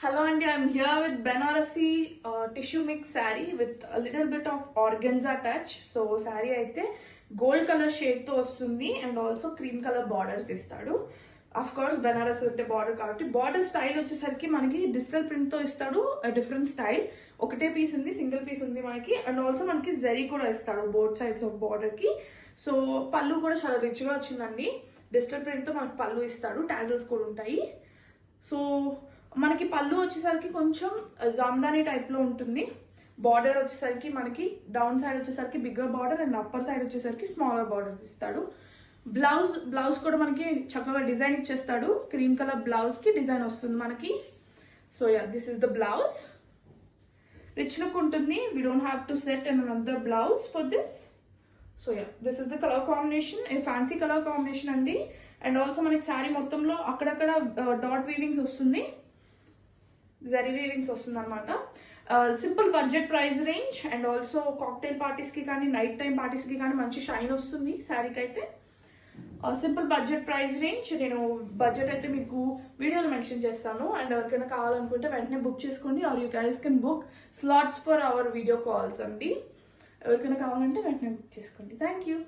Hello Andy, I'm here with Banarasi tissue mix saree with a little bit of organza touch. So saree aithe gold color shade tho vastundi and also cream color borders istadu. Of course Banarasi ante border kabatti border style vachesariki manaki digital print tho istadu a different style. Okate piece undi, single piece undi manaki and also manaki zari kuda istadu both sides of border ki. So pallu kuda chaala rich ga vachindandi. Digital print tho manaki pallu istadu, tassels kuda untayi. So మనకి పళ్ళు వచ్చేసరికి కొంచెం Jamdani type లో ఉంటుంది. Border వచ్చేసరికి మనకి down side వచ్చేసరికి bigger border and upper side వచ్చేసరికి స్మాలర్ బార్డర్ ఇస్తాడు. బ్లౌజ్ కూడా మనకి చక్కగా డిజైన్ ఇచ్చేస్తాడు. క్రీమ్ కలర్ బ్లౌజ్ కి డిజైన్ వస్తుంది మనకి. So yeah, this is the blouse. Rich look ఉంటుంది. We don't have to set and another blouse for this. So yeah, this is the colour combination. A fancy colour combination అండి. And also మనకి శారీ మొత్తంలో అక్కడక్కడ dot వీవింగ్స్ వస్తుంది, జరీ వీవింగ్స్ వస్తుంది అనమాట. Simple budget price range and also cocktail parties కి కానీ night time parties కి కానీ మంచి షైన్ వస్తుంది శారీకి అయితే. Simple budget price range. నేను బడ్జెట్ అయితే మీకు వీడియోలో మెన్షన్ చేస్తాను. అండ్ ఎవరికైనా కావాలనుకుంటే వెంటనే బుక్ చేసుకోండి. Or you guys can book slots for our video calls అండి. ఎవరికైనా కావాలంటే వెంటనే బుక్ చేసుకోండి. Thank you.